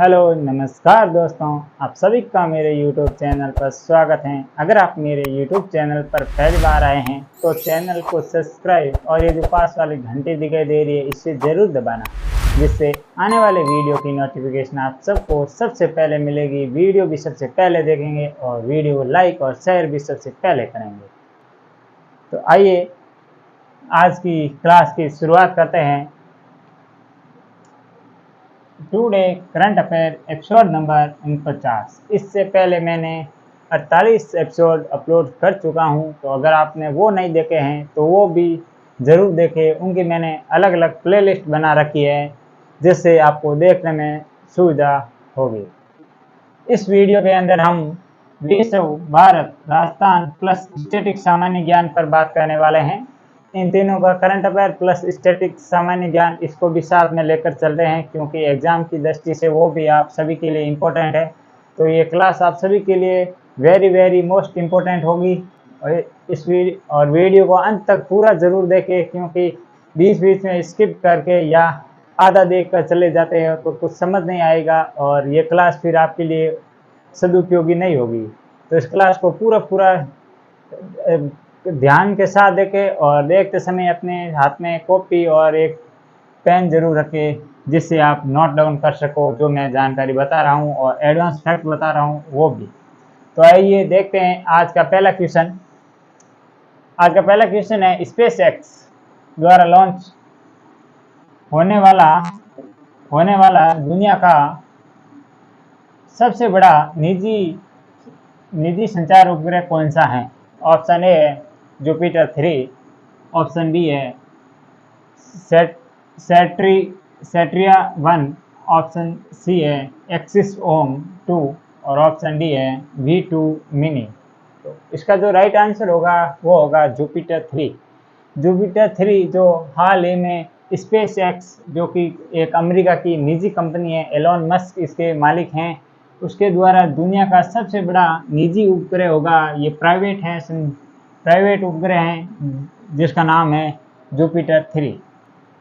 Hello नमस्कार दोस्तों, आप सभी का मेरे YouTube चैनल पर स्वागत है। अगर आप मेरे YouTube चैनल पर पहली बार आए हैं तो चैनल को सब्सक्राइब और ये जो पास वाली घंटी दिखाई दे रही है इसे ज़रूर दबाना, जिससे आने वाले वीडियो की नोटिफिकेशन आप सबको सबसे पहले मिलेगी। वीडियो भी सबसे पहले देखेंगे और वीडियो को लाइक और शेयर भी सबसे पहले करेंगे। तो आइए आज की क्लास की शुरुआत करते हैं। Today current affair episode number 49। इससे पहले मैंने 48 एपिसोड अपलोड कर चुका हूं, तो अगर आपने वो नहीं देखे हैं तो वो भी ज़रूर देखें। उनकी मैंने अलग अलग प्लेलिस्ट बना रखी है जिससे आपको देखने में सुविधा होगी। इस वीडियो के अंदर हम विश्व, भारत, राजस्थान प्लस स्टैटिक सामान्य ज्ञान पर बात करने वाले हैं। इन तीनों का करंट अफेयर प्लस स्टैटिक सामान्य ज्ञान, इसको भी साथ में लेकर चल रहे हैं क्योंकि एग्जाम की दृष्टि से वो भी आप सभी के लिए इम्पोर्टेंट है। तो ये क्लास आप सभी के लिए वेरी मोस्ट इम्पोर्टेंट होगी और इस वीडियो को अंत तक पूरा ज़रूर देखें, क्योंकि बीच बीच में स्किप करके या आधा देख कर चले जाते हैं तो कुछ समझ नहीं आएगा और ये क्लास फिर आपके लिए सदुपयोगी नहीं होगी। तो इस क्लास को पूरा ध्यान के साथ देखें और देखते समय अपने हाथ में कॉपी और एक पेन जरूर रखें जिससे आप नोट डाउन कर सको जो मैं जानकारी बता रहा हूँ और एडवांस फैक्ट बता रहा हूँ वो भी। तो आइए देखते हैं आज का पहला क्वेश्चन। आज का पहला क्वेश्चन है, स्पेस एक्स द्वारा लॉन्च होने वाला दुनिया का सबसे बड़ा निजी संचार उपग्रह कौन सा है? ऑप्शन ए है जुपिटर 3, ऑप्शन बी है सैट्रिया 1, ऑप्शन सी है एक्सिस ओम 2 और ऑप्शन डी है V2 मिनी। तो इसका जो राइट आंसर होगा वो होगा जुपिटर 3। जुपिटर 3 जो हाल ही में स्पेस एक्स, जो कि एक अमेरिका की निजी कंपनी है, एलोन मस्क इसके मालिक हैं, उसके द्वारा दुनिया का सबसे बड़ा निजी उपग्रह होगा। ये प्राइवेट उपग्रह है जिसका नाम है जुपिटर 3।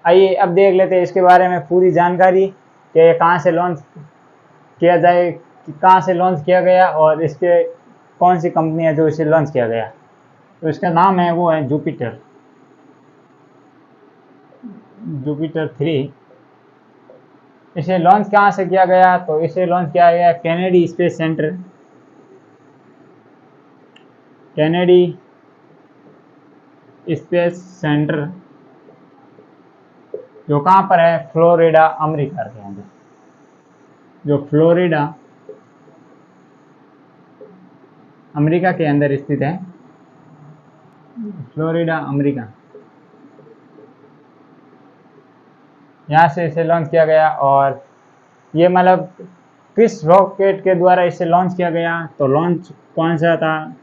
आइए अब देख लेते हैं इसके बारे में पूरी जानकारी कि ये कहाँ से लॉन्च किया गया और इसके कौन सी कंपनी है जो इसे लॉन्च किया गया। तो इसका नाम है वो है जुपिटर 3। इसे लॉन्च कहाँ से किया गया? तो इसे लॉन्च किया गया कैनेडी स्पेस सेंटर, जो कहाँ पर है? फ्लोरिडा अमेरिका के अंदर, जो फ्लोरिडा अमेरिका के अंदर स्थित है। फ्लोरिडा अमेरिका, यहाँ से इसे लॉन्च किया गया। और ये मतलब किस रॉकेट के द्वारा इसे लॉन्च किया गया? तो लॉन्च कौन सा था?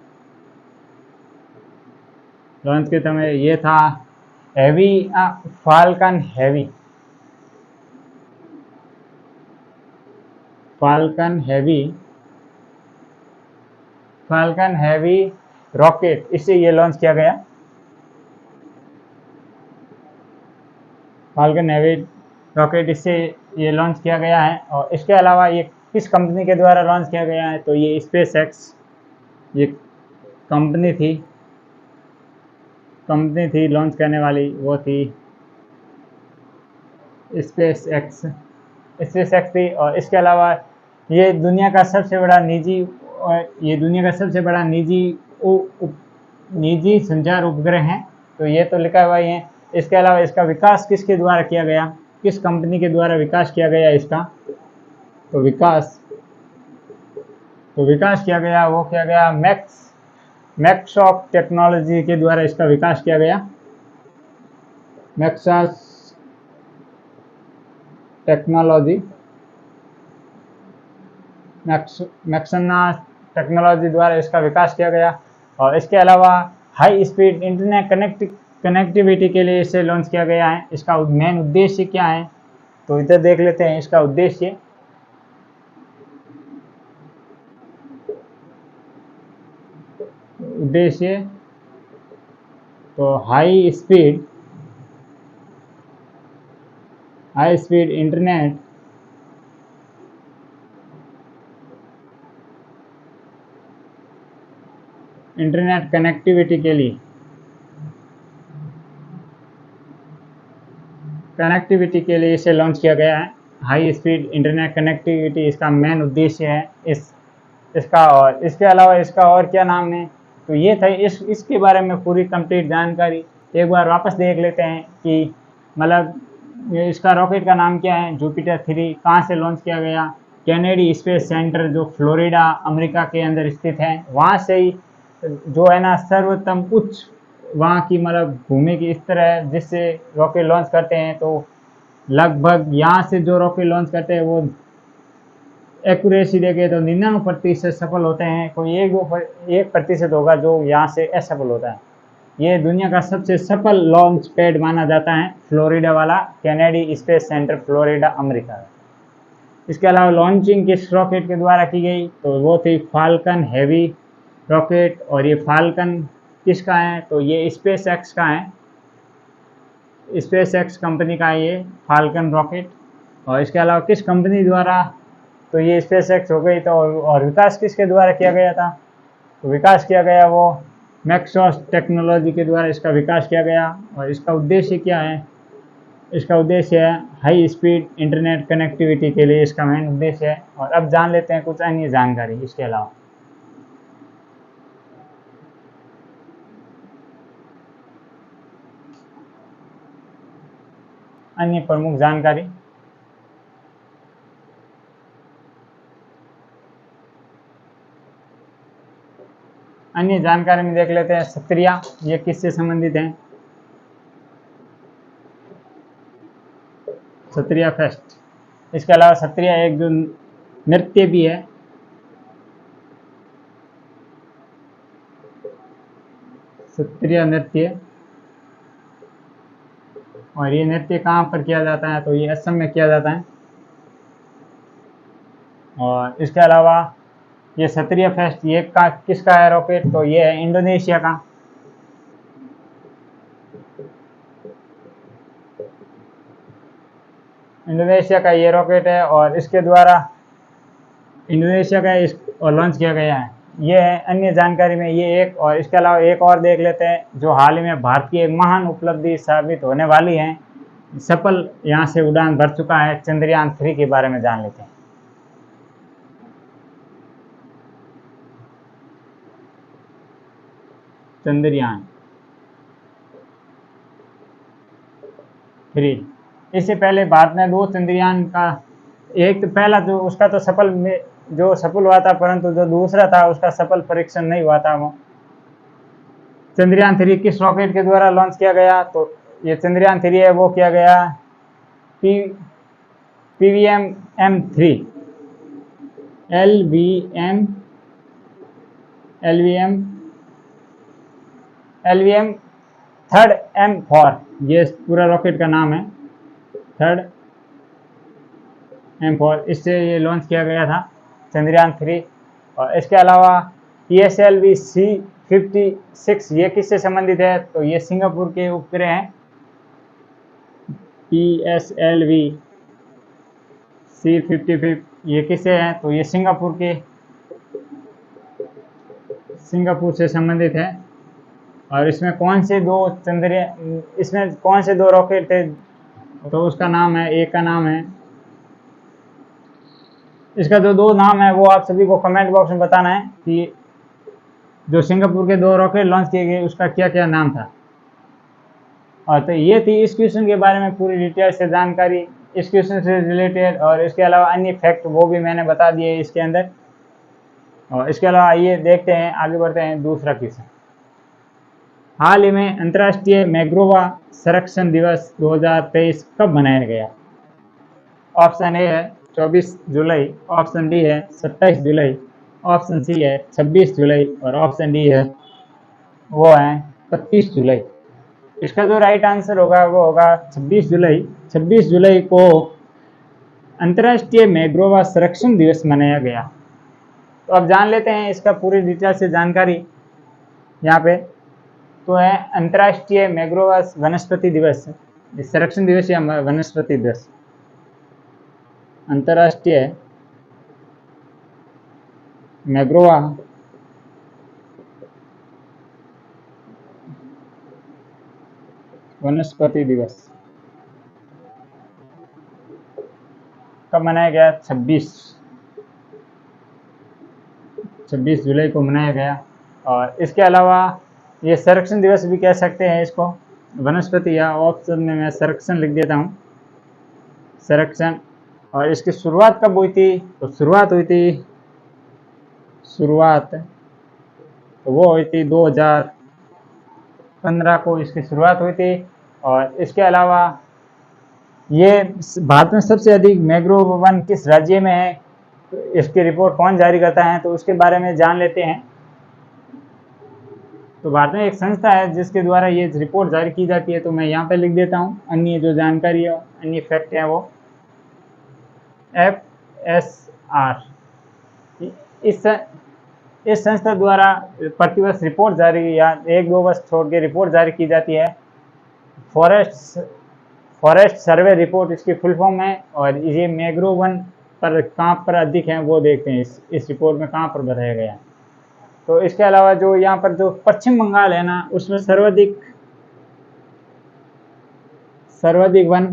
लॉन्च के समय ये था फाल्कन हैवी रॉकेट, इससे ये लॉन्च किया गया। फाल्कन हैवी रॉकेट, इससे ये लॉन्च किया गया है। और इसके अलावा ये किस कंपनी के द्वारा लॉन्च किया गया है? तो ये स्पेस एक्स, ये कंपनी थी लॉन्च करने वाली, वो थी स्पेस एक्स थी। और इसके अलावा ये दुनिया का सबसे बड़ा निजी संचार उपग्रह है। तो ये तो लिखा हुआ ही है। इसके अलावा इसका विकास किसके द्वारा किया गया? किस कंपनी के द्वारा विकास किया गया इसका? तो विकास किया गया मैक्सॉफ्ट टेक्नोलॉजी के द्वारा इसका विकास किया गया। मैक्सॉफ्ट टेक्नोलॉजी द्वारा इसका विकास किया गया। और इसके अलावा हाई स्पीड इंटरनेट कनेक्टिविटी के लिए इसे लॉन्च किया गया है। इसका मेन उद्देश्य क्या है? तो इधर देख लेते हैं इसका उद्देश्य। तो high speed internet internet connectivity के लिए इसे लॉन्च किया गया है। हाई स्पीड इंटरनेट कनेक्टिविटी इसका मेन उद्देश्य है इसका। और इसके अलावा इसका और क्या नाम है, तो ये था इसके बारे में पूरी कंप्लीट जानकारी। एक बार वापस देख लेते हैं कि मतलब इसका रॉकेट का नाम क्या है, जुपिटर 3 कहाँ से लॉन्च किया गया। कैनेडी स्पेस सेंटर जो फ्लोरिडा अमेरिका के अंदर स्थित है, वहाँ से ही जो है ना सर्वोत्तम उच्च वहाँ की मतलब भूमि की इस तरह है जिससे रॉकेट लॉन्च करते हैं। तो लगभग यहाँ से जो रॉकेट लॉन्च करते हैं वो एक्यूरेसी देखे तो 99% सफल होते हैं। कोई 1% होगा जो यहाँ से असफल होता है। ये दुनिया का सबसे सफल लॉन्च पैड माना जाता है, फ्लोरिडा वाला Kennedy space centre Florida America. इसके अलावा लॉन्चिंग किस रॉकेट के द्वारा की गई, तो वो थी फाल्कन हेवी रॉकेट। और ये फाल्कन किसका है, तो ये स्पेस एक्स का है, स्पेस एक्स कंपनी का है ये फाल्कन रॉकेट। और इसके अलावा किस कंपनी द्वारा, तो ये स्पेस एक्स हो गई। तो और विकास किसके द्वारा किया गया था, तो विकास किया गया वो मैक्सॉस टेक्नोलॉजी के द्वारा इसका विकास किया गया। और इसका उद्देश्य क्या है, इसका उद्देश्य है हाई स्पीड इंटरनेट कनेक्टिविटी के लिए इसका मेन उद्देश्य है। और अब जान लेते हैं कुछ अन्य जानकारी इसके अलावा। अन्य प्रमुख जानकारी, अन्य जानकारी में देख लेते हैं सत्रिया, ये किससे संबंधित हैं। सत्रिया फेस्ट, इसके अलावा सत्रिया एक जो नृत्य भी है, सत्रिया नृत्य। और ये नृत्य कहाँ पर किया जाता है, तो ये असम में किया जाता है। और इसके अलावा ये सत्रिया फेस्ट ये किसका है रॉकेट, तो ये है इंडोनेशिया का। इंडोनेशिया का ये रॉकेट है और इसके द्वारा इंडोनेशिया का इस लॉन्च किया गया है। ये है अन्य जानकारी में ये एक। और इसके अलावा एक और देख लेते हैं जो हाल ही में भारत की एक महान उपलब्धि साबित होने वाली है, सफल यहाँ से उड़ान भर चुका है, चंद्रयान 3 के बारे में जान लेते हैं। चंद्रयान 3, इससे पहले भारत ने 2 चंद्रयान का, एक तो पहला जो उसका तो सफल हुआ था, परंतु जो दूसरा था उसका सफल परीक्षण नहीं हुआ था। वो चंद्रयान 3 किस रॉकेट के द्वारा लॉन्च किया गया, तो ये चंद्रयान 3 है वो किया गया PVM-M3 LVM थर्ड M4, ये पूरा रॉकेट का नाम है, थर्ड M4। इससे ये लॉन्च किया गया था चंद्रयान 3। और इसके अलावा PSLV C56 ये किससे संबंधित है, तो ये सिंगापुर के उपग्रह हैं। PSLV C55 ये किससे है, तो ये सिंगापुर से संबंधित है। और इसमें कौन से दो रॉकेट थे, तो उसका नाम है, एक का नाम है, इसका जो 2 नाम है वो आप सभी को कमेंट बॉक्स में बताना है कि जो सिंगापुर के 2 रॉकेट लॉन्च किए गए उसका क्या क्या नाम था। और तो ये थी इस क्वेश्चन के बारे में पूरी डिटेल से जानकारी, इस क्वेश्चन से रिलेटेड। और इसके अलावा अन्य फैक्ट वो भी मैंने बता दिए इसके अंदर। और इसके अलावा आइए देखते हैं, आगे बढ़ते हैं दूसरा क्वेश्चन। हाल ही में अंतर्राष्ट्रीय मैंग्रोव संरक्षण दिवस 2023 कब मनाया गया। ऑप्शन ए है 24 जुलाई, ऑप्शन बी है 27 जुलाई, ऑप्शन सी है 26 जुलाई और ऑप्शन डी है वो है 25 जुलाई। इसका जो राइट आंसर होगा वो होगा 26 जुलाई। 26 जुलाई को अंतर्राष्ट्रीय मैंग्रोव संरक्षण दिवस मनाया गया। तो अब जान लेते हैं इसका पूरी डिटेल से जानकारी यहाँ पे। तो है अंतर्राष्ट्रीय मैंग्रोव वनस्पति दिवस, संरक्षण दिवस या वनस्पति दिवस, अंतर्राष्ट्रीय मैंग्रोव वनस्पति दिवस कब मनाया गया? 26 जुलाई को मनाया गया। और इसके अलावा ये संरक्षण दिवस भी कह सकते हैं इसको, वनस्पति, या ऑप्शन में मैं संरक्षण लिख देता हूँ, संरक्षण। और इसकी शुरुआत कब हुई थी? तो शुरुआत तो वो हुई थी 2015 को इसकी शुरुआत हुई थी। और इसके अलावा ये भारत में सबसे अधिक मैंग्रोव वन किस राज्य में है, तो इसकी रिपोर्ट कौन जारी करता है, तो उसके बारे में जान लेते हैं। तो भारत में एक संस्था है जिसके द्वारा ये रिपोर्ट जारी की जाती है, तो मैं यहाँ पे लिख देता हूँ अन्य जो जानकारी है, अन्य फैक्ट है वो FSR। इस संस्था द्वारा प्रतिवर्ष रिपोर्ट जारी, या 1-2 वर्ष छोड़ के रिपोर्ट जारी की जाती है। फॉरेस्ट सर्वे रिपोर्ट इसकी फुल फॉर्म है। और ये मैंग्रोव वन पर कहाँ पर अधिक हैं वो देखते हैं इस रिपोर्ट में कहाँ पर बताया गया है। तो इसके अलावा जो यहाँ पर जो पश्चिम बंगाल है ना, उसमें सर्वाधिक वन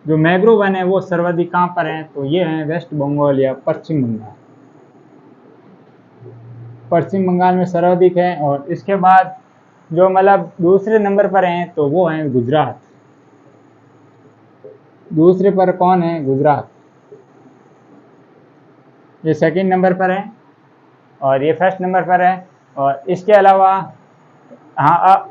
जो मैंग्रोव वन है वो सर्वाधिक कहाँ पर है, तो ये है वेस्ट बंगाल या पश्चिम बंगाल। पश्चिम बंगाल में सर्वाधिक है। और इसके बाद जो मतलब दूसरे नंबर पर हैं तो वो हैं गुजरात। दूसरे पर कौन है? गुजरात। ये सेकंड नंबर पर है और ये फर्स्ट नंबर पर है। और इसके अलावा हाँ,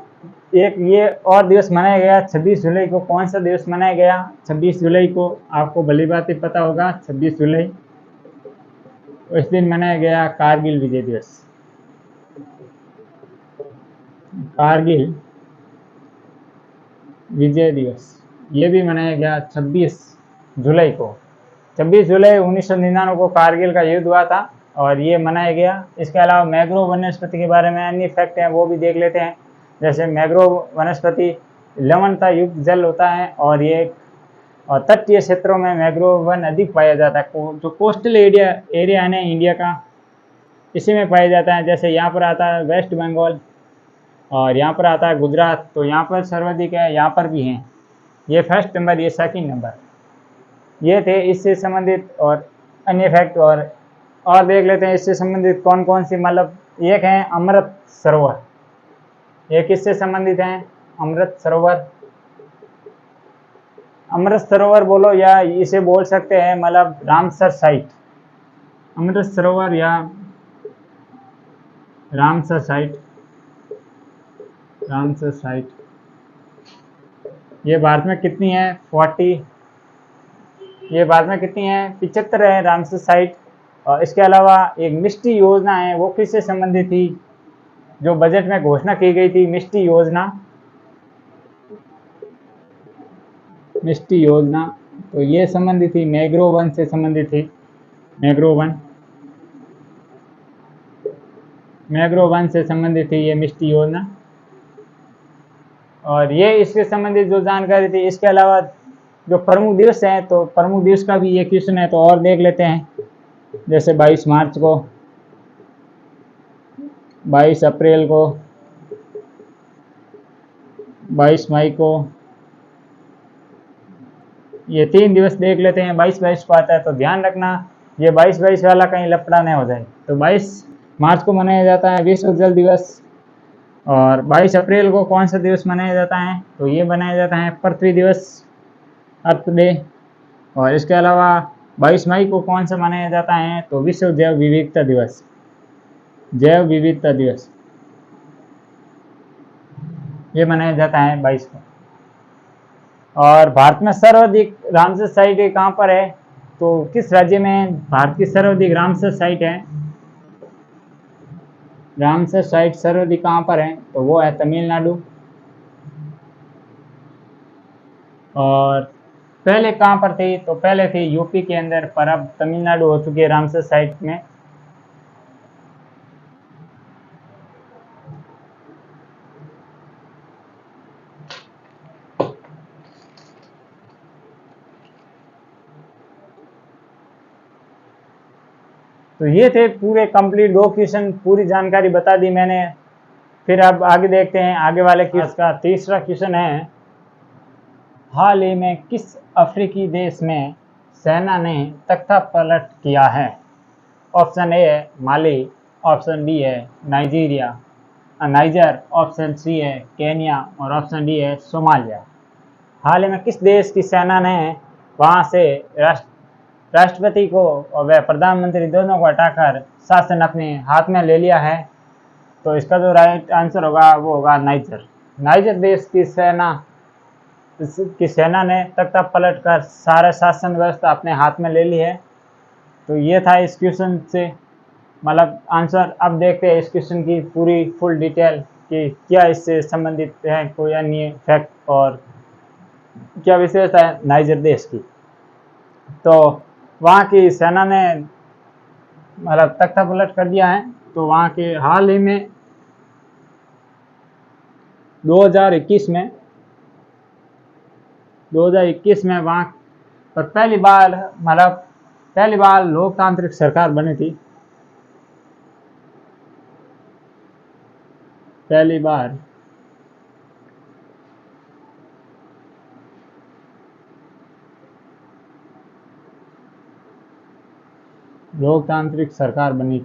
एक ये और दिवस मनाया गया 26 जुलाई को। कौन सा दिवस मनाया गया 26 जुलाई को? आपको भली बात ही पता होगा। 26 जुलाई उस दिन मनाया गया कारगिल विजय दिवस। कारगिल विजय दिवस ये भी मनाया गया 26 जुलाई को। 26 जुलाई 1999 को कारगिल का युद्ध हुआ था और ये मनाया गया। इसके अलावा मैंग्रोव वनस्पति के बारे में अन्य फैक्ट हैं वो भी देख लेते हैं। जैसे मैंग्रोव वनस्पति लवणता युक्त जल होता है और ये और तटीय क्षेत्रों में मैंग्रोव वन अधिक पाया जाता है। जो कोस्टल एरिया है ना इंडिया का, इसी में पाया जाता है। जैसे यहाँ पर आता है वेस्ट बंगाल और यहाँ पर आता है गुजरात, तो यहाँ पर सर्वाधिक है, यहाँ पर भी हैं। ये फर्स्ट नंबर, ये सेकंड नंबर। ये थे इससे संबंधित और अन्य फैक्ट। और देख लेते हैं इससे संबंधित कौन कौन सी, मतलब एक है अमृत सरोवर। ये किससे संबंधित है? अमृत सरोवर। अमृत सरोवर बोलो या इसे बोल सकते हैं मतलब रामसर साइट। अमृत सरोवर या रामसर साइट। रामसर साइट ये भारत में कितनी है? 40। ये भारत में कितनी है? 75 है रामसर साइट। और इसके अलावा एक मिष्टी योजना है, वो किससे संबंधित थी? जो बजट में घोषणा की गई थी मिष्टी योजना। मिष्टी योजना तो ये संबंधित थी मैंग्रोव वन से संबंधित थी। मैंग्रोव वन से संबंधित थी ये मिष्टी योजना। और ये इसके संबंधित जो जानकारी थी। इसके अलावा जो प्रमुख दिवस हैं, तो प्रमुख दिवस का भी ये क्वेश्चन है, तो और देख लेते हैं। जैसे 22 मार्च को, 22 अप्रैल को, 22 मई को, ये 3 दिवस देख लेते हैं। 22 को आता है, तो ध्यान रखना ये 22 वाला कहीं लफड़ा नहीं हो जाए। तो 22 मार्च को मनाया जाता है विश्व जल दिवस। और 22 अप्रैल को कौन सा दिवस मनाया जाता है? तो ये मनाया जाता है पृथ्वी दिवस, अर्थ डे। और इसके अलावा 22 मई को कौन सा मनाया जाता है? तो विश्व जैव विविधता दिवस। जैव विविधता दिवस ये मनाया जाता है 22 को। और भारत में सर्वाधिक रामसर साइट कहाँ पर है? तो किस राज्य में भारत की सर्वाधिक रामसर साइट है? रामसर साइट सर्वाधिक कहाँ पर है? तो वो है तमिलनाडु। और पहले कहाँ पर थी? तो पहले थी यूपी के अंदर, पर अब तमिलनाडु हो चुकी है रामसर साइट में। तो ये थे पूरे कंप्लीट 2 क्वेश्चन, पूरी जानकारी बता दी मैंने। फिर अब आगे देखते हैं, आगे वाले क्विज का तीसरा क्वेश्चन है, हाल ही में किस अफ्रीकी देश में सेना ने तख्ता पलट किया है? ऑप्शन ए है माली, ऑप्शन बी है नाइजर, ऑप्शन सी है केन्या और ऑप्शन डी है सोमालिया। हाल ही में किस देश की सेना ने वहां से राष्ट्रपति को और वह प्रधानमंत्री दोनों को हटाकर शासन अपने हाथ में ले लिया है? तो इसका जो राइट आंसर होगा वो होगा नाइजर। नाइजर देश की सेना ने तख्ता पलट कर सारा शासन व्यवस्था अपने हाथ में ले ली है। तो ये था इस क्वेश्चन से मतलब आंसर। अब देखते हैं इस क्वेश्चन की पूरी फुल डिटेल कि क्या इससे संबंधित है कोई अन्य फैक्ट और क्या विशेषता है नाइजर देश की। तो वहाँ की सेना ने मतलब तख्ता पलट कर दिया है। तो वहाँ के हाल ही में 2021 में वहाँ पर पहली बार लोकतांत्रिक सरकार बनी थी। पहली बार लोकतांत्रिक सरकार बनी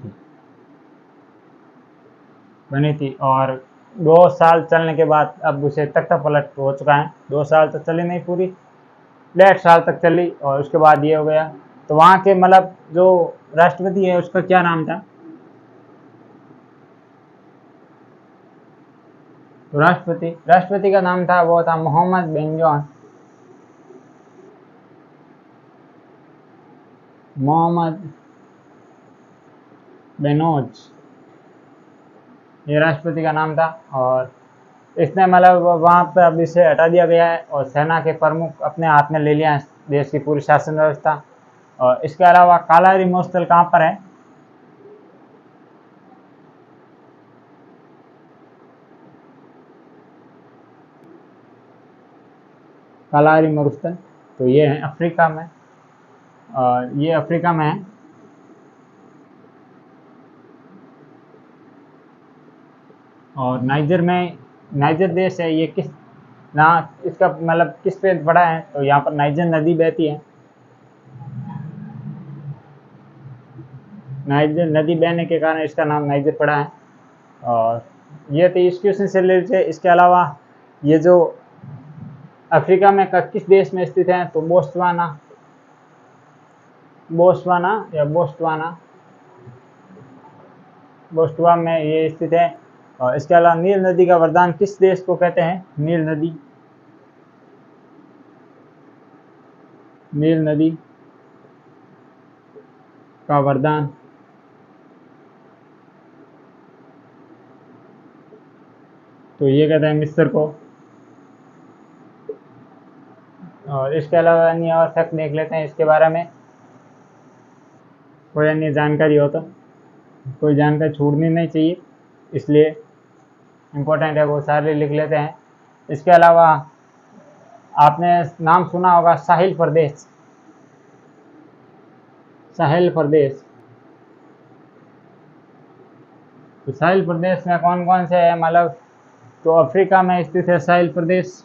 थी और 2 साल चलने के बाद अब उसे तख्ता पलट हो चुका है। 2 साल तो चली नहीं, पूरी 1.5 साल तक चली और उसके बाद ये हो गया। तो वहाँ के मतलब जो राष्ट्रपति है उसका क्या नाम था? तो राष्ट्रपति का नाम था वो था मोहम्मद बेनोज, ये राष्ट्रपति का नाम था। और इसने मतलब वहाँ पर अब इसे हटा दिया गया है और सेना के प्रमुख अपने हाथ में ले लिया है देश की पूरी शासन व्यवस्था। और इसके अलावा कालारी मरुस्थल कहाँ पर है? कालारी मरुस्थल, तो ये है अफ्रीका में, और ये अफ्रीका में है। और नाइजर देश है, ये इसका मतलब किस पे पड़ा है? तो यहाँ पर नाइजर नदी बहती है। नाइजर नदी बहने के कारण इसका नाम नाइजर पड़ा है। और ये तो इस क्वेश्चन से रिलेटेड है। इसके अलावा ये जो अफ्रीका में किस देश में स्थित है? तो बोस्टवा में ये स्थित है। और इसके अलावा नील नदी का वरदान किस देश को कहते हैं? नील नदी का वरदान तो ये कहते हैं मिस्र को। और इसके अलावा अन्य और फैक्ट देख लेते हैं इसके बारे में, कोई अन्य जानकारी हो तो। कोई जानकारी छूटनी नहीं चाहिए, इसलिए इम्पोर्टेंट है वो सारे लिख लेते हैं। इसके अलावा आपने नाम सुना होगा साहिल प्रदेश। तो साहिल प्रदेश में कौन कौन से है? मतलब तो अफ्रीका में स्थित है साहिल प्रदेश।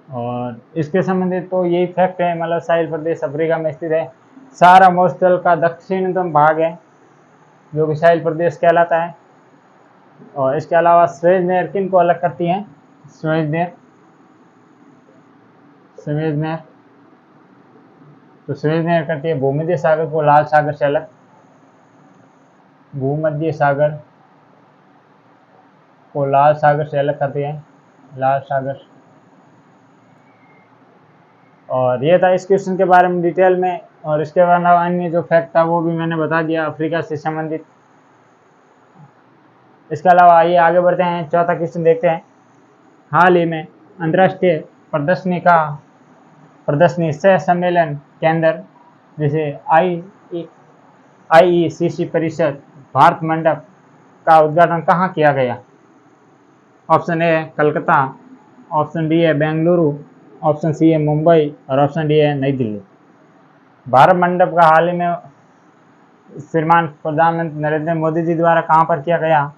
और इसके संबंधित तो यही फैक्ट है, मतलब साहिल प्रदेश अफ्रीका में स्थित है। सहारा मरुस्थल का दक्षिणतम भाग है जो कि साहिल प्रदेश कहलाता है। और इसके अलावा स्वेज नहर किन को अलग करती है? स्वेज नहर तो स्वेज नहर करती है भूमध्य सागर को लाल सागर से अलग। भूमध्य सागर को लाल सागर से अलग करती है, लाल सागर। और ये था इस क्वेश्चन के बारे में डिटेल में। और इसके अलावा अन्य जो फैक्ट था वो भी मैंने बता दिया अफ्रीका से संबंधित। इसके अलावा आइए आगे बढ़ते हैं, चौथा क्वेश्चन देखते हैं। हाल ही में अंतर्राष्ट्रीय प्रदर्शनी सह सम्मेलन केंद्र जैसे IECC परिषद भारत मंडप का उद्घाटन कहाँ किया गया? ऑप्शन ए है कलकत्ता, ऑप्शन बी है बेंगलुरु, ऑप्शन सी है मुंबई और ऑप्शन डी है नई दिल्ली। भारत मंडप का हाल ही में श्रीमान प्रधानमंत्री नरेंद्र मोदी जी द्वारा कहाँ पर किया गया?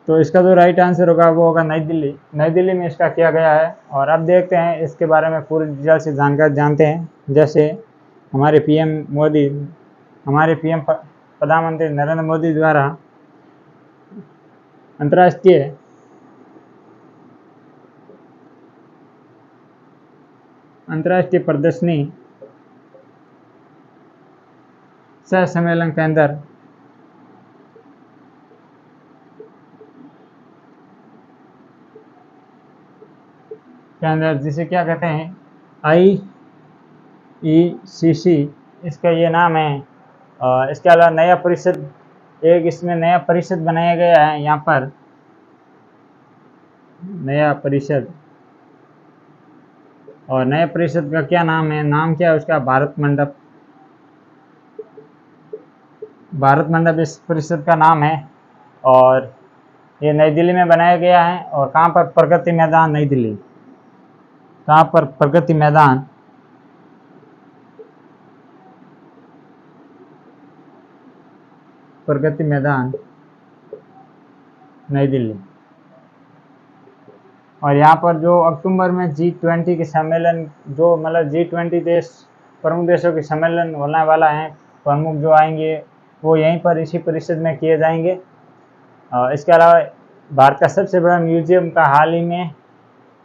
तो इसका जो राइट आंसर होगा वो होगा नई दिल्ली। नई दिल्ली में इसका किया गया है। और अब देखते हैं इसके बारे में पूरी डिटेल से जानकारी जानते हैं। जैसे हमारे पीएम प्रधानमंत्री नरेंद्र मोदी द्वारा अंतर्राष्ट्रीय प्रदर्शनी सह सम्मेलन के अंदर जिसे क्या कहते हैं, IECC इसका ये नाम है। इसके अलावा नया परिषद, एक इसमें नया परिषद बनाया गया है। यहाँ पर नया परिषद, और नए परिषद का क्या नाम है, नाम क्या है उसका? भारत मंडप इस परिषद का नाम है। और ये नई दिल्ली में बनाया गया है। और कहाँ पर? प्रगति मैदान, नई दिल्ली। कहाँ पर? प्रगति मैदान, प्रगति मैदान, नई दिल्ली। और यहाँ पर जो अक्टूबर में G20 के सम्मेलन, जो मतलब G20 देश, प्रमुख देशों के सम्मेलन होने वाला है, प्रमुख जो आएंगे वो यहीं पर इसी परिषद में किए जाएंगे। इसके अलावा भारत का सबसे बड़ा म्यूजियम का हाल ही में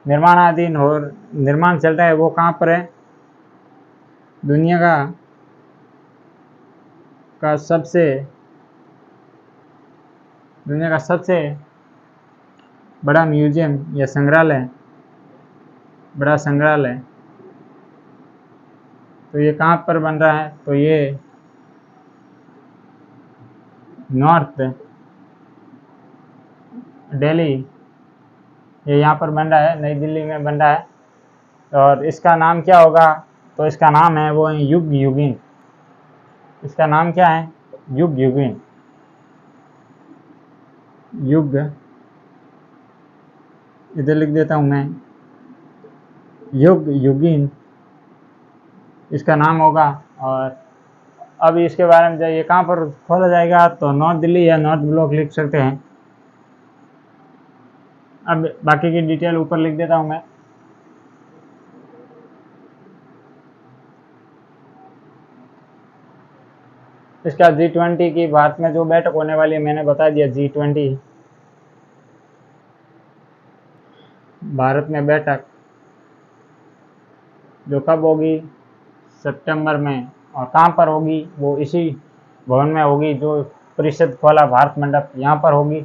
निर्माणाधीन और निर्माण चल रहा है। वो कहाँ पर है? दुनिया का सबसे बड़ा म्यूजियम या बड़ा संग्रहालय, तो ये कहाँ पर बन रहा है? तो ये नॉर्थ दिल्ली, ये यहाँ पर बन रहा है, नई दिल्ली में बन रहा है। और इसका नाम क्या होगा? तो इसका नाम है वो है युग युगिन। इसका नाम क्या है? युग युगिन। युग, इधर लिख देता हूँ मैं, युग युगिन इसका नाम होगा। और अब इसके बारे में ये कहाँ पर खोला जाएगा? तो नॉर्थ दिल्ली या नॉर्थ ब्लॉक लिख सकते हैं। अब बाकी की डिटेल ऊपर लिख देता हूँ मैं। इसका G20 की भारत में जो बैठक होने वाली है मैंने बता दिया। G20 भारत में बैठक जो कब होगी? सितंबर में। और कहाँ पर होगी? वो इसी भवन में होगी जो परिषद खोला भारत मंडप, यहाँ पर होगी।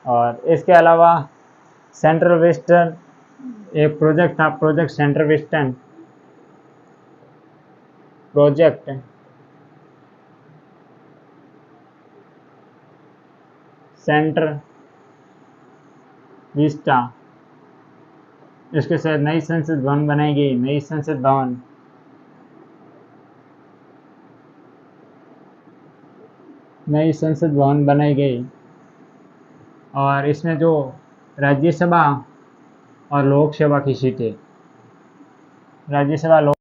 और इसके अलावा सेंट्रल वेस्टर्न एक प्रोजेक्ट था, project central western, project centre Vista, इसके साथ नई संसद भवन बनाई गई। नई संसद भवन बनाई गई। और इसमें जो राज्यसभा और लोकसभा की सीटें, राज्यसभा लोक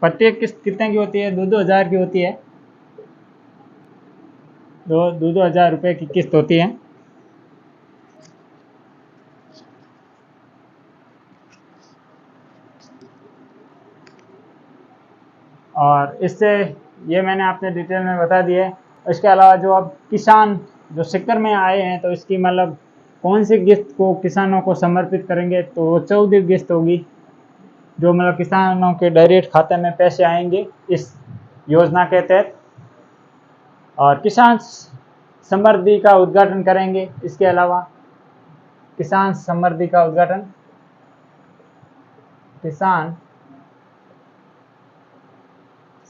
प्रत्येक किस्त कितने की होती है? 2-2 हज़ार की होती है। 2-2 हज़ार रुपये की किस्त होती है। और इससे ये मैंने आपने डिटेल में बता दिया है। इसके अलावा जो अब किसान जो सेक्टर में आए हैं तो इसकी मतलब कौन सी किस्त को किसानों को समर्पित करेंगे, तो वो 14वीं किस्त होगी, जो मतलब किसानों के डायरेक्ट खाते में पैसे आएंगे इस योजना के तहत। और किसान समृद्धि का उद्घाटन करेंगे। इसके अलावा किसान समृद्धि का उद्घाटन, किसान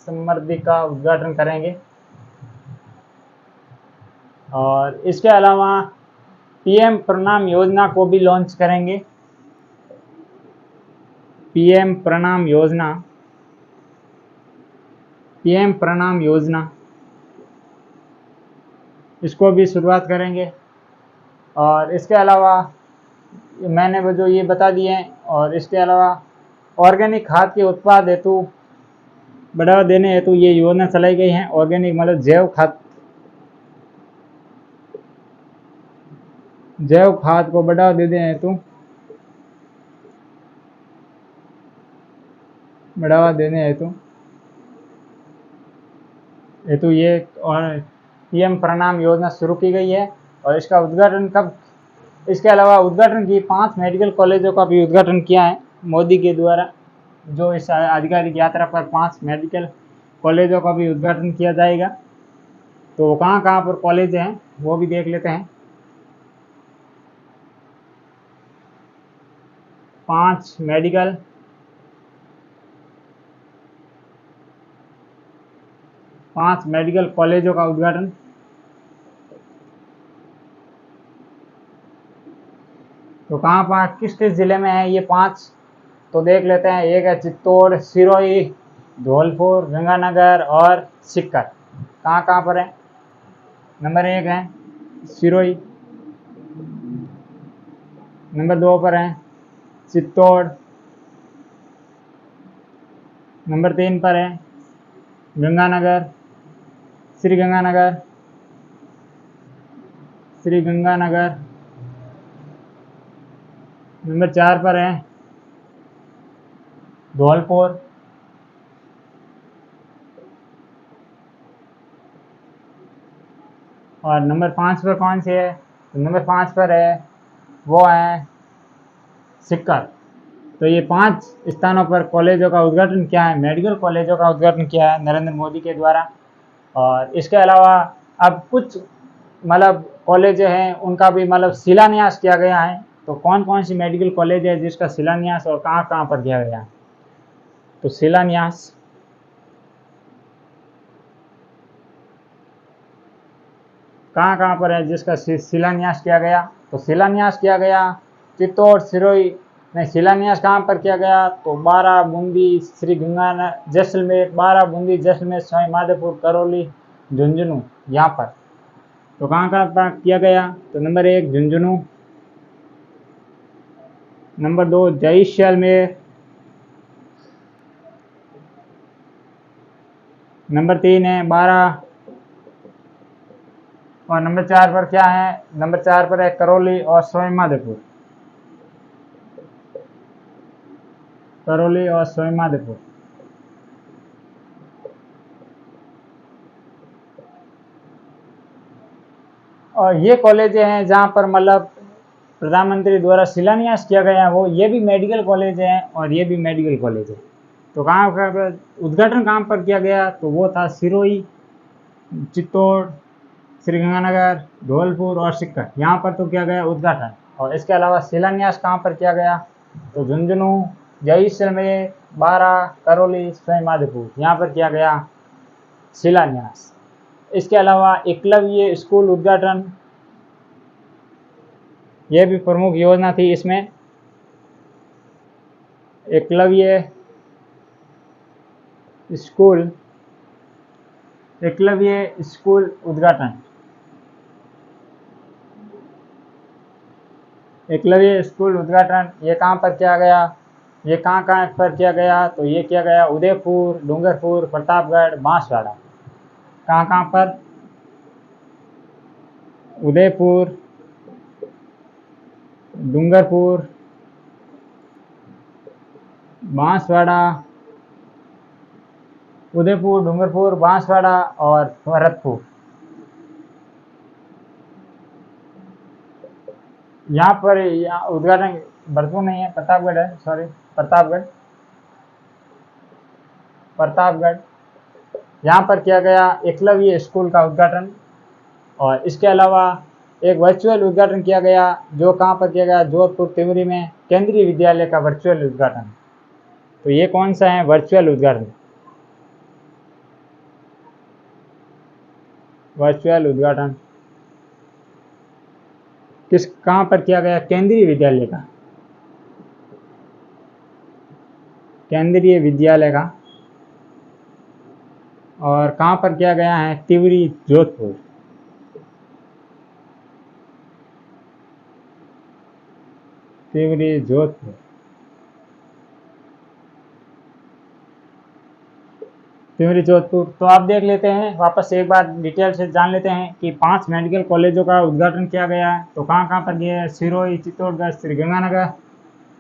समृद्धि का उद्घाटन करेंगे। और इसके अलावा पीएम प्रणाम योजना को भी लॉन्च करेंगे। पीएम प्रणाम योजना, पीएम प्रणाम योजना, इसको भी शुरुआत करेंगे। और इसके अलावा मैंने वो जो ये बता दिए हैं। और इसके अलावा ऑर्गेनिक खाद के उत्पाद हेतु बढ़ावा देने हेतु ये योजना चलाई गई है। ऑर्गेनिक मतलब जैव खाद को बढ़ावा देने हेतु ये और पीएम प्रणाम योजना शुरू की गई है। और इसका उद्घाटन कब? इसके अलावा उद्घाटन की 5 मेडिकल कॉलेजों का भी उद्घाटन किया है मोदी के द्वारा। जो इस आधिकारिक यात्रा पर 5 मेडिकल कॉलेजों का भी उद्घाटन किया जाएगा। तो कहाँ कहाँ पर कॉलेज हैं वो भी देख लेते हैं। 5 मेडिकल कॉलेजों का उद्घाटन। तो कहाँ पर किस किस जिले में है ये 5? तो देख लेते हैं। एक है चित्तौड़, सिरोही, धौलपुर, गंगानगर और सीकर। कहाँ कहाँ पर है? नंबर 1 है सिरोही, नंबर 2 पर है चित्तौड़, नंबर 3 पर है गंगानगर, श्री गंगानगर, नंबर 4 पर है धौलपुर, और नंबर 5 पर कौन सी है? तो नंबर 5 पर है वो है सीकर। तो ये 5 स्थानों पर कॉलेजों का उद्घाटन किया है, मेडिकल कॉलेजों का उद्घाटन किया है नरेंद्र मोदी के द्वारा। और इसके अलावा अब कुछ मतलब कॉलेज हैं उनका भी मतलब शिलान्यास किया गया है। तो कौन कौन सी मेडिकल कॉलेज है जिसका शिलान्यास और कहाँ कहाँ पर किया गया है? तो शिलान्यास कहाँ कहाँ पर है जिसका शिलान्यास किया गया? तो शिलान्यास किया गया चित्तौड़, सिरोही में। शिलान्यास कहाँ पर किया गया? तो बाराबूंदी, श्री गंगानगर, जैसलमेर, बाराबूंदी, जैसलमेर, सवाई माधोपुर, करौली, झुंझुनू, यहाँ पर। तो कहाँ कहाँ पर किया गया? तो number 1 Jhunjhunu, number 2 Jaisalmer, number 3 है बारा, और नंबर 4 पर क्या है? नंबर 4 पर है करौली और सवाई माधोपुर, करौली और सवाई माधोपुर। और ये कॉलेज हैं जहाँ पर मतलब प्रधानमंत्री द्वारा शिलान्यास किया गया है। वो ये भी मेडिकल कॉलेज है और ये भी मेडिकल कॉलेज है। तो कहाँ पर उद्घाटन कहाँ पर किया गया? तो वो था सिरोही, चित्तौड़, श्रीगंगानगर, धौलपुर और सीकर, यहाँ पर तो किया गया उद्घाटन। और इसके अलावा शिलान्यास कहाँ पर किया गया? तो झुंझुनू, जैसलमेर, बारा, करौली, सवाई माधोपुर, यहाँ पर किया गया शिलान्यास। इसके अलावा एकलव्य स्कूल उद्घाटन, यह भी प्रमुख योजना थी इसमें। एकलव्य स्कूल उद्घाटन, एकलव्य स्कूल उद्घाटन ये कहाँ पर किया गया? ये कहाँ कहाँ पर किया गया, तो ये किया गया उदयपुर, डूंगरपुर, प्रतापगढ़, बांसवाड़ा। कहाँ कहाँ पर? उदयपुर, डूंगरपुर, बांसवाड़ा, उदयपुर, डूंगरपुर, बांसवाड़ा और भरतपुर। यहाँ पर उद्घाटन भरतपुर नहीं है, प्रतापगढ़ है, सॉरी, प्रतापगढ़, प्रतापगढ़। यहाँ पर किया गया एकलव्य स्कूल का उद्घाटन। और इसके अलावा एक वर्चुअल उद्घाटन किया गया, जो कहाँ पर किया गया, जोधपुर तिमरी में केंद्रीय विद्यालय का वर्चुअल उद्घाटन। तो ये कौन सा है वर्चुअल उद्घाटन? वर्चुअल उद्घाटन किस कहाँ पर किया गया? केंद्रीय विद्यालय का, केंद्रीय विद्यालय का। और कहाँ पर किया गया है? तिवरी, जोधपुर। तिवरी, जोधपुर। तिवरी, जोधपुर। तो आप देख लेते हैं, वापस एक बार डिटेल से जान लेते हैं कि 5 मेडिकल कॉलेजों का उद्घाटन किया गया है। तो कहाँ कहाँ पर किया है? सिरोही, चित्तौड़गढ़, श्रीगंगानगर,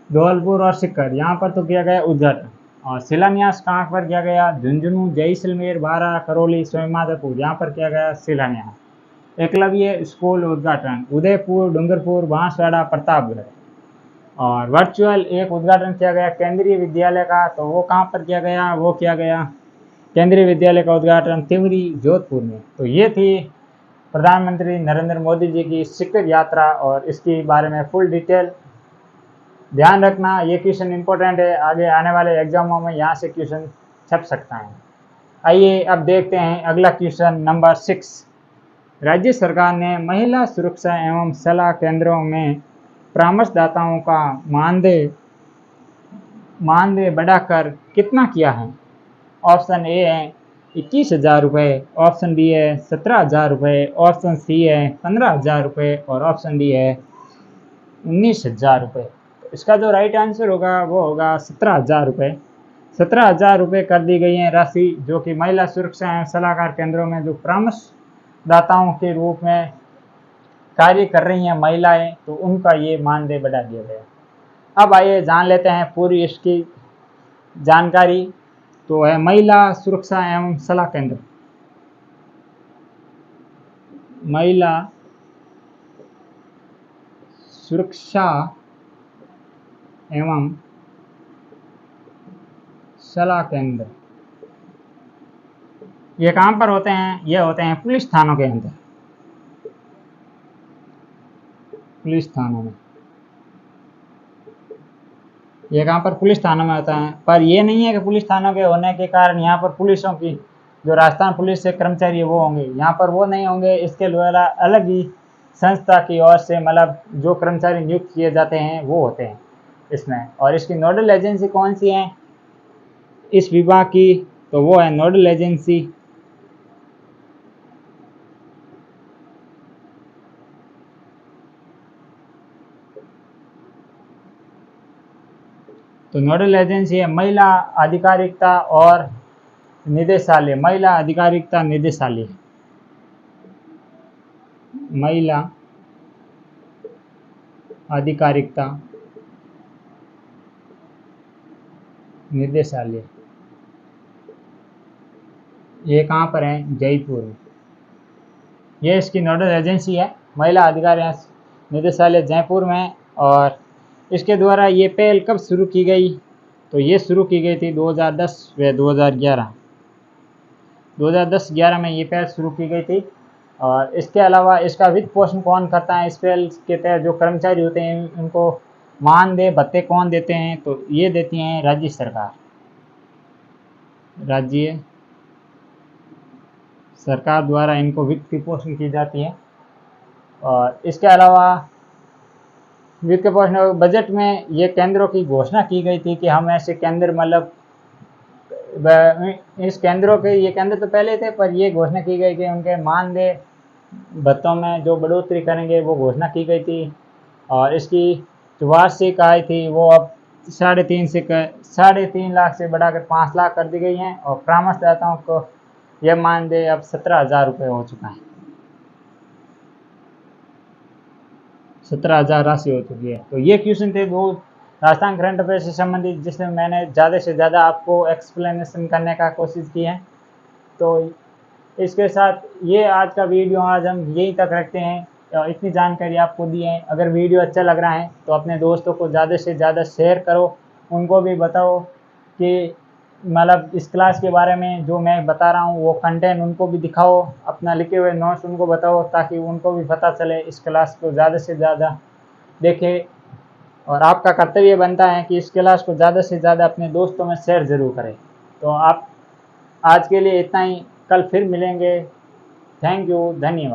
धौलपुर और सीकर। यहाँ पर तो किया गया उद्घाटन। और शिलान्यास कहाँ पर किया गया? झुंझुनू, जैसलमेर, बारा, करौली, सवाईमाधोपुर। यहाँ पर किया गया शिलान्यास। एकलव्य स्कूल उद्घाटन उदयपुर, डूंगरपुर, बांसवाड़ा, प्रतापगढ़। और वर्चुअल एक उद्घाटन किया गया केंद्रीय विद्यालय का, तो वो कहाँ पर किया गया? वो किया गया केंद्रीय विद्यालय का उद्घाटन तिवरी, जोधपुर में। तो ये थी प्रधानमंत्री नरेंद्र मोदी जी की सिक्किम यात्रा और इसके बारे में फुल डिटेल। ध्यान रखना, ये क्वेश्चन इंपॉर्टेंट है, आगे आने वाले एग्जामों में यहाँ से क्वेश्चन छप सकता है। आइए अब देखते हैं अगला क्वेश्चन नंबर 6। राज्य सरकार ने महिला सुरक्षा एवं सलाह केंद्रों में परामर्शदाताओं का मानदेय बढ़ाकर कितना किया है? ऑप्शन ए है 21,000 रुपये, ऑप्शन बी है 17,000 रुपये, ऑप्शन सी है 15,000 रुपये और ऑप्शन डी है 19,000 रुपये। तो इसका जो राइट आंसर होगा वो होगा 17,000 रुपये। 17,000 रुपये कर दी गई है राशि, जो कि महिला सुरक्षा एवं सलाहकार केंद्रों में जो परामर्शदाताओं के रूप में कार्य कर रही हैं महिलाएं, तो उनका ये मानदेय बढ़ा दिया गया। अब आइए जान लेते हैं पूरी इसकी जानकारी। तो है महिला सुरक्षा एवं सलाह केंद्र, महिला सुरक्षा एवं सलाह केंद्र ये कहाँ पर होते हैं? ये होते हैं पुलिस थानों के अंदर, पुलिस थानों में। ये कहाँ पर? पुलिस थानों में होता है। पर ये नहीं है कि पुलिस थानों के होने के कारण यहाँ पर पुलिसों की जो राजस्थान पुलिस से कर्मचारी वो होंगे, यहाँ पर वो नहीं होंगे। इसके द्वारा अलग ही संस्था की ओर से मतलब जो कर्मचारी नियुक्त किए जाते हैं वो होते हैं इसमें। और इसकी नोडल एजेंसी कौन सी है इस विभाग की? तो वो है नोडल एजेंसी तो नोडल एजेंसी है महिला आधिकारिकता और निदेशालय, महिला आधिकारिकता निदेशालय, महिला आधिकारिकता निदेशालय। ये कहाँ पर है? जयपुर में। ये इसकी नोडल एजेंसी है, महिला आधिकारिकता निदेशालय जयपुर में। और इसके द्वारा ये पहल कब शुरू की गई? तो ये शुरू की गई थी 2010 व 2011, 2010-11 में ये पहल शुरू की गई थी। और इसके अलावा इसका वित्त पोषण कौन करता है? इस पहल के तहत जो कर्मचारी होते हैं उनको मानदेय भत्ते कौन देते हैं? तो ये देती हैं राज्य सरकार, राज्य सरकार द्वारा इनको वित्त पोषण की जाती है। और इसके अलावा वित्त पोषण बजट में ये केंद्रों की घोषणा की गई थी कि हम ऐसे केंद्र मतलब इस केंद्रों के ये केंद्र तो पहले थे, पर ये घोषणा की गई कि उनके मानदेय भत्तों में जो बढ़ोतरी करेंगे वो घोषणा की गई थी। और इसकी जो वार्षिक आय थी वो अब 3.5 लाख से बढ़ाकर 5 लाख कर दी गई हैं और परामर्शदाताओं को यह मानदेय अब 17,000 रुपये हो चुका है। 17,000 राशि हो चुकी है। तो ये क्वेश्चन थे वो राजस्थान करंट अफेयर से संबंधित, जिसमें मैंने ज़्यादा से ज़्यादा आपको एक्सप्लेनेशन करने का कोशिश की है। तो इसके साथ ये आज का वीडियो आज हम यहीं तक रखते हैं। इतनी जानकारी आपको दी है। अगर वीडियो अच्छा लग रहा है तो अपने दोस्तों को ज़्यादा से ज़्यादा शेयर करो, उनको भी बताओ कि मतलब इस क्लास के बारे में जो मैं बता रहा हूँ वो कंटेंट उनको भी दिखाओ, अपना लिखे हुए नोट्स उनको बताओ, ताकि उनको भी पता चले, इस क्लास को ज़्यादा से ज़्यादा देखें। और आपका कर्तव्य बनता है कि इस क्लास को ज़्यादा से ज़्यादा अपने दोस्तों में शेयर ज़रूर करें। तो आप आज के लिए इतना ही, कल फिर मिलेंगे। थैंक यू, धन्यवाद।